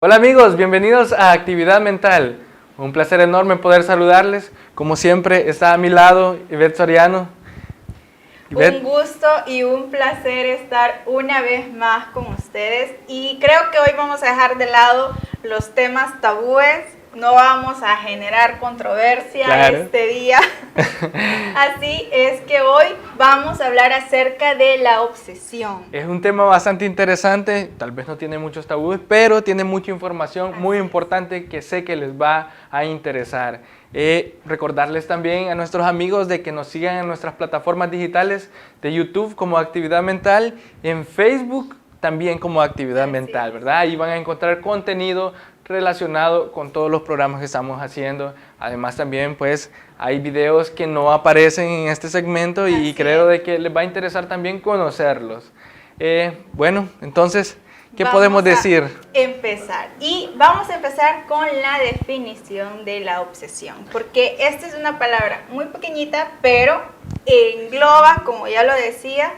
Hola amigos, bienvenidos a Actividad Mental. Un placer enorme poder saludarles. Como siempre está a mi lado Ivette Soriano. Un gusto y un placer estar una vez más con ustedes. Y creo que hoy vamos a dejar de lado los temas tabúes. No vamos a generar controversia este día. Así es que hoy vamos a hablar acerca de la obsesión. Es un tema bastante interesante, tal vez no tiene muchos tabúes, pero tiene mucha información muy importante que sé que les va a interesar. Recordarles también a nuestros amigos de que nos sigan en nuestras plataformas digitales de YouTube como Actividad Mental, en Facebook también como Actividad Mental, ¿verdad? Ahí van a encontrar contenido relacionado con todos los programas que estamos haciendo. Además también pues hay videos que no aparecen en este segmento y creo de que les va a interesar también conocerlos. Bueno, entonces, ¿qué podemos decir? Vamos a empezar con la definición de la obsesión, porque esta es una palabra muy pequeñita, pero engloba, como ya lo decías,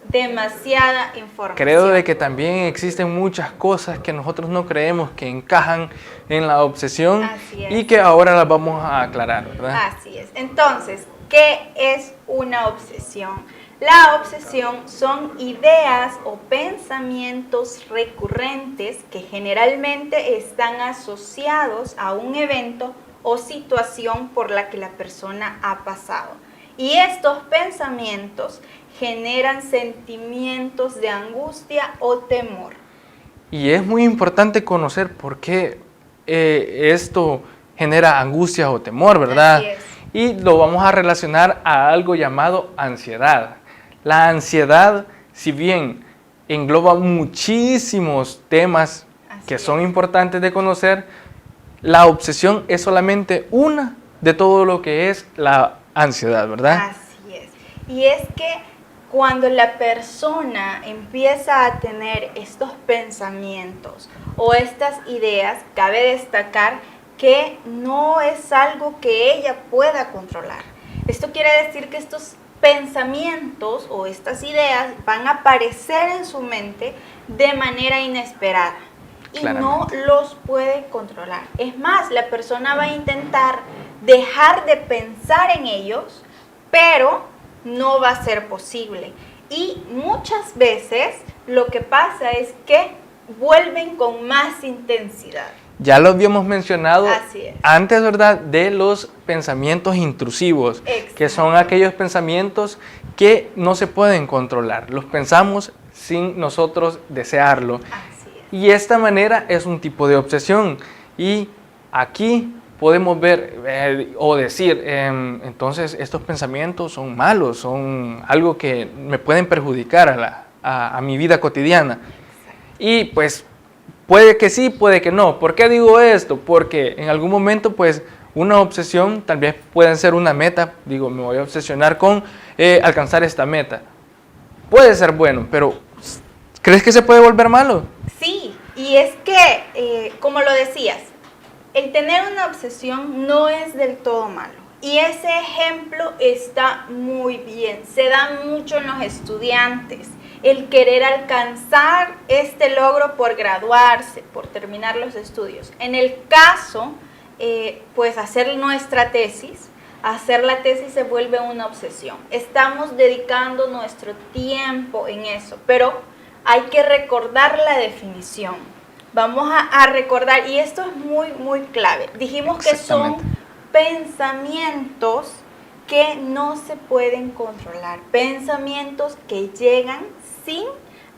demasiada información. Creo de que también existen muchas cosas que nosotros no creemos que encajan en la obsesión y que ahora las vamos a aclarar, ¿verdad? Así es. Entonces, ¿qué es una obsesión? La obsesión son ideas o pensamientos recurrentes que generalmente están asociados a un evento o situación por la que la persona ha pasado. Y estos pensamientos generan sentimientos de angustia o temor. Y es muy importante conocer por qué esto genera angustia o temor, ¿verdad? Así es. Y lo vamos a relacionar a algo llamado ansiedad. La ansiedad, si bien engloba muchísimos temas que son importantes de conocer, la obsesión es solamente una de todo lo que es la ansiedad, ¿verdad? Así es. Y es que cuando la persona empieza a tener estos pensamientos o estas ideas, cabe destacar que no es algo que ella pueda controlar. Esto quiere decir que estos pensamientos o estas ideas van a aparecer en su mente de manera inesperada y no los puede controlar. Es más, la persona va a intentar dejar de pensar en ellos, pero no va a ser posible. Y muchas veces lo que pasa es que vuelven con más intensidad. Ya lo habíamos mencionado antes, ¿verdad? De los pensamientos intrusivos, que son aquellos pensamientos que no se pueden controlar. Los pensamos sin nosotros desearlo. Y esta manera es un tipo de obsesión. Y aquí podemos ver o decir, entonces estos pensamientos son malos, son algo que me pueden perjudicar a mi vida cotidiana. Y pues puede que sí, puede que no. ¿Por qué digo esto? Porque en algún momento pues una obsesión tal vez puede ser una meta. Digo, me voy a obsesionar con alcanzar esta meta. Puede ser bueno, pero ¿crees que se puede volver malo? Sí, y es que, como lo decías, el tener una obsesión no es del todo malo. Y ese ejemplo está muy bien. Se da mucho en los estudiantes. El querer alcanzar este logro por graduarse, por terminar los estudios. En el caso, pues hacer nuestra tesis, hacer la tesis se vuelve una obsesión. Estamos dedicando nuestro tiempo en eso, pero hay que recordar la definición. Vamos a recordar, y esto es muy clave. Dijimos que son pensamientos que no se pueden controlar, pensamientos que llegan sin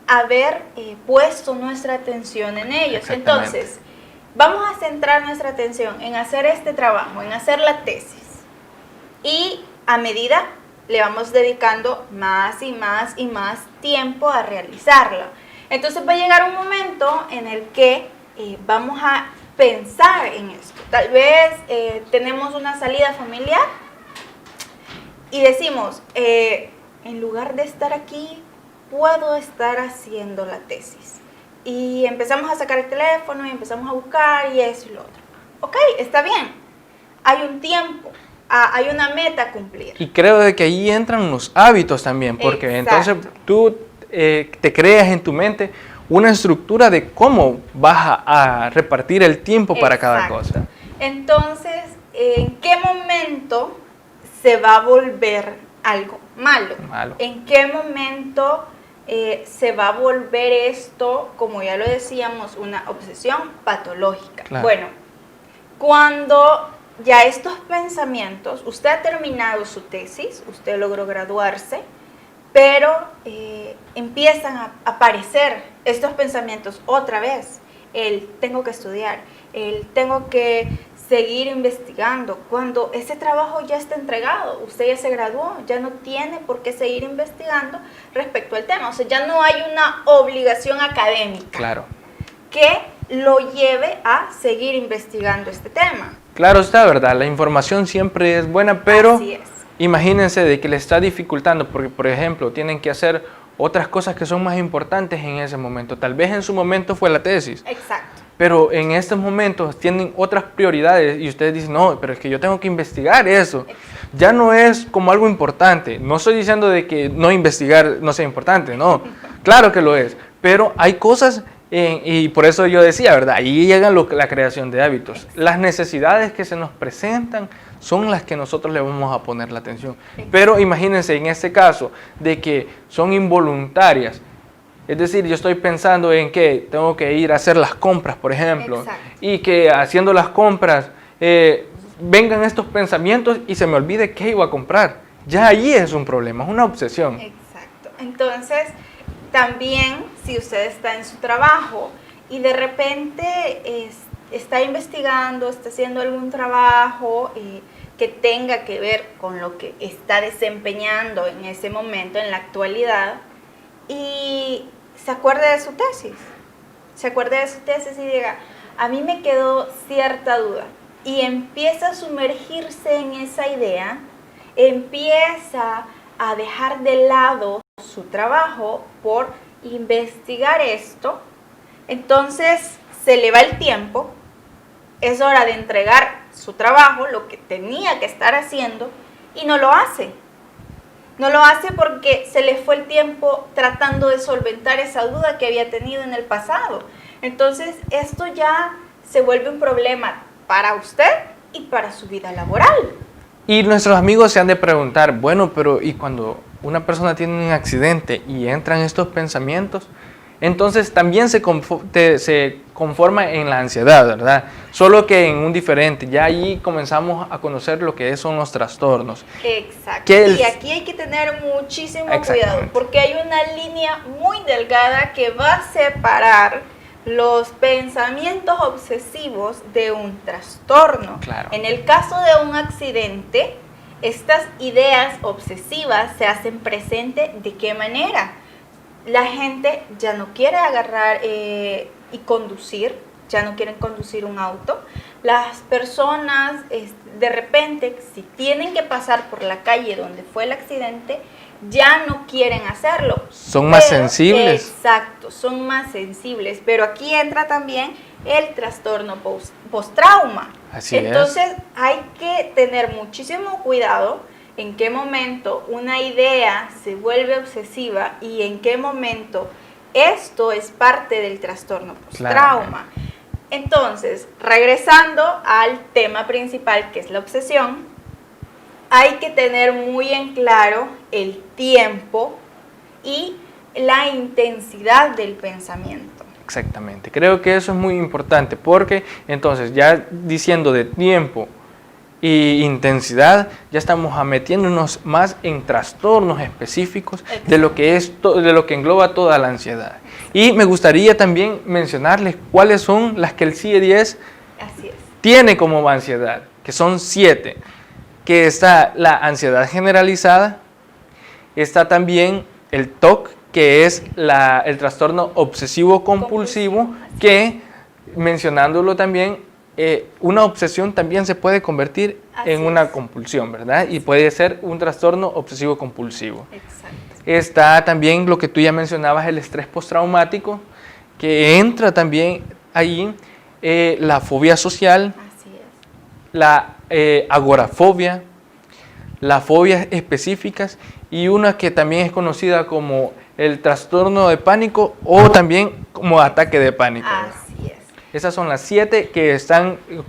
haber puesto nuestra atención en ellos. Entonces, vamos a centrar nuestra atención en hacer este trabajo, en hacer la tesis. Y a medida le vamos dedicando más y más tiempo a realizarla. Entonces va a llegar un momento en el que vamos a pensar en esto. Tal vez tenemos una salida familiar y decimos, en lugar de estar aquí, puedo estar haciendo la tesis. Y empezamos a sacar el teléfono y empezamos a buscar y eso y lo otro. Ok, está bien. Hay un tiempo, hay una meta a cumplir. Y creo de que ahí entran los hábitos también, porque entonces tú te creas en tu mente una estructura de cómo vas a repartir el tiempo para cada cosa. Entonces, ¿en qué momento se va a volver algo malo? ¿En qué momento se va a volver esto, como ya lo decíamos, una obsesión patológica? Claro. Bueno, cuando ya estos pensamientos, usted ha terminado su tesis, usted logró graduarse, pero empiezan a aparecer estos pensamientos otra vez. El tengo que estudiar, el tengo que seguir investigando. Cuando ese trabajo ya está entregado, usted ya se graduó, ya no tiene por qué seguir investigando respecto al tema. O sea, ya no hay una obligación académica, claro, que lo lleve a seguir investigando este tema. Claro está, ¿verdad? La información siempre es buena, pero imagínense de que le está dificultando, porque, por ejemplo, tienen que hacer otras cosas que son más importantes en ese momento. Tal vez en su momento fue la tesis. Exacto. Pero en estos momentos tienen otras prioridades y ustedes dicen, no, pero es que yo tengo que investigar eso. Ya no es como algo importante. No estoy diciendo de que no investigar no sea importante, no. Claro que lo es. Pero hay cosas, y por eso yo decía, ¿verdad? Ahí llega la creación de hábitos. Las necesidades que se nos presentan son las que nosotros le vamos a poner la atención. Pero imagínense en este caso de que son involuntarias. Es decir, yo estoy pensando en que tengo que ir a hacer las compras, por ejemplo, y que haciendo las compras vengan estos pensamientos y se me olvide qué iba a comprar. Ya ahí es un problema, es una obsesión. Exacto. Entonces, también si usted está en su trabajo y de repente está investigando, está haciendo algún trabajo que tenga que ver con lo que está desempeñando en ese momento, en la actualidad, y se acuerde de su tesis, y diga, a mí me quedó cierta duda, y empieza a sumergirse en esa idea, empieza a dejar de lado su trabajo por investigar esto, entonces se le va el tiempo, es hora de entregar su trabajo, lo que tenía que estar haciendo, y no lo hace. No lo hace porque se le fue el tiempo tratando de solventar esa duda que había tenido en el pasado. Entonces, esto ya se vuelve un problema para usted y para su vida laboral. Y nuestros amigos se han de preguntar, bueno, pero ¿y cuando una persona tiene un accidente y entran estos pensamientos? Entonces también se conforma en la ansiedad, ¿verdad? Solo que en un diferente. Ya allí comenzamos a conocer lo que son los trastornos. Exacto. Y aquí hay que tener muchísimo cuidado, porque hay una línea muy delgada que va a separar los pensamientos obsesivos de un trastorno. Claro. En el caso de un accidente, estas ideas obsesivas se hacen presente. ¿De qué manera? La gente ya no quiere agarrar y conducir, ya no quieren conducir un auto. Las personas de repente, si tienen que pasar por la calle donde fue el accidente, ya no quieren hacerlo. Son más sensibles. Exacto, son más sensibles. Pero aquí entra también el trastorno post-trauma. Así Entonces hay que tener muchísimo cuidado en qué momento una idea se vuelve obsesiva y en qué momento esto es parte del trastorno post-trauma. Entonces, regresando al tema principal, que es la obsesión, hay que tener muy en claro el tiempo y la intensidad del pensamiento. Exactamente, creo que eso es muy importante porque entonces ya diciendo de tiempo y intensidad, ya estamos metiéndonos más en trastornos específicos de lo que engloba toda la ansiedad. Y me gustaría también mencionarles cuáles son las que el CIE-10 tiene como ansiedad, que son 7, que está la ansiedad generalizada, está también el TOC, que es el trastorno obsesivo-compulsivo, que mencionándolo también, una obsesión también se puede convertir en una compulsión, ¿verdad? Y puede ser un trastorno obsesivo-compulsivo. Exacto. Está también lo que tú ya mencionabas, el estrés postraumático, que entra también ahí, la fobia social, la agorafobia, las fobias específicas y una que también es conocida como el trastorno de pánico o también como ataque de pánico. Así es. Esas son las 7 que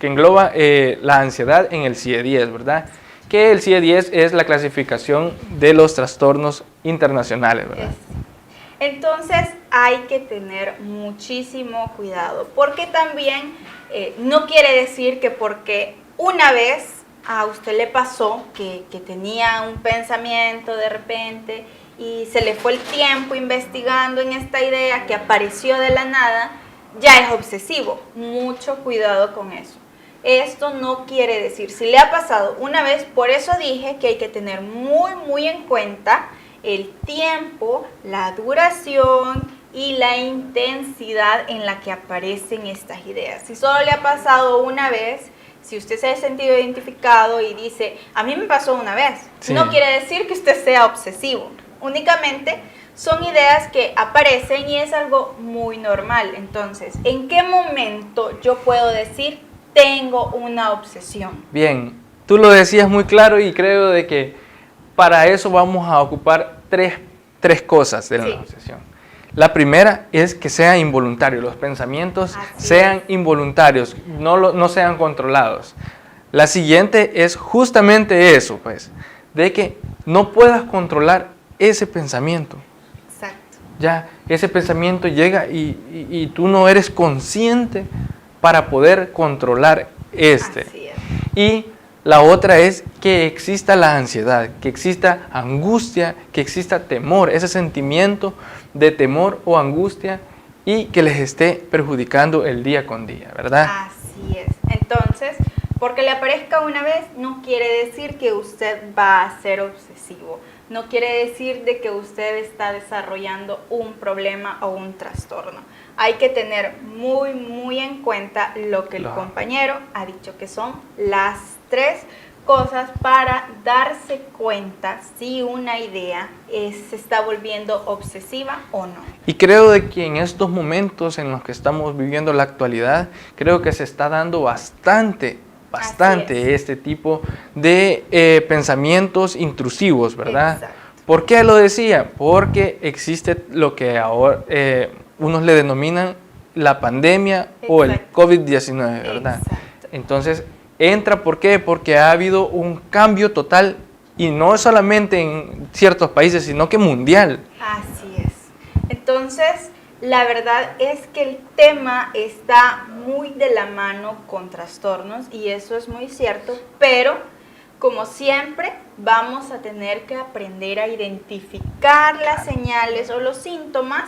engloba la ansiedad en el CIE-10, ¿verdad? Que el CIE-10 es la clasificación de los trastornos internacionales, ¿verdad? Entonces hay que tener muchísimo cuidado, porque también no quiere decir que porque una vez a usted le pasó que tenía un pensamiento de repente y se le fue el tiempo investigando en esta idea que apareció de la nada, ya es obsesivo. Mucho cuidado con eso. Esto no quiere decir, si le ha pasado una vez, por eso dije que hay que tener muy en cuenta el tiempo, la duración y la intensidad en la que aparecen estas ideas. Si solo le ha pasado una vez, si usted se ha sentido identificado y dice, a mí me pasó una vez, sí, no quiere decir que usted sea obsesivo. Únicamente son ideas que aparecen y es algo muy normal. Entonces, ¿en qué momento yo puedo decir tengo una obsesión? Bien, tú lo decías muy claro y creo de que para eso vamos a ocupar tres cosas de la obsesión. La primera es que sea involuntario, los pensamientos sean involuntarios, no sean controlados. La siguiente es justamente eso, pues, de que no puedas controlar ese pensamiento. Exacto. Ya, ese pensamiento llega y tú no eres consciente para poder controlar este. Así es. Y la otra es que exista la ansiedad, que exista angustia, que exista temor, ese sentimiento de temor o angustia y que les esté perjudicando el día con día, ¿verdad? Así es. Entonces, porque le aparezca una vez no quiere decir que usted va a ser obsesivo. No quiere decir de que usted está desarrollando un problema o un trastorno. Hay que tener muy en cuenta lo que el compañero ha dicho, que son las 3 cosas para darse cuenta si una idea se está volviendo obsesiva o no. Y creo de que en estos momentos en los que estamos viviendo la actualidad, creo que se está dando bastante este tipo de pensamientos intrusivos, ¿verdad? Exacto. ¿Por qué lo decía? Porque existe lo que ahora unos le denominan la pandemia o el COVID-19, ¿verdad? Exacto. Entonces, entra, ¿por qué? Porque ha habido un cambio total y no solamente en ciertos países, sino que mundial. Así es. Entonces, la verdad es que el tema está muy de la mano con trastornos y eso es muy cierto, pero como siempre vamos a tener que aprender a identificar las señales o los síntomas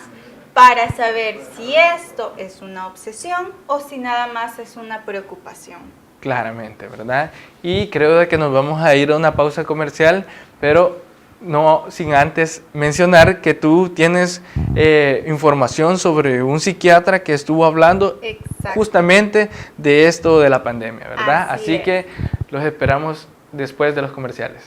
para saber si esto es una obsesión o si nada más es una preocupación. Claramente, ¿verdad? Y creo de que nos vamos a ir a una pausa comercial, pero no sin antes mencionar que tú tienes información sobre un psiquiatra que estuvo hablando justamente de esto de la pandemia, ¿verdad? Así que los esperamos después de los comerciales.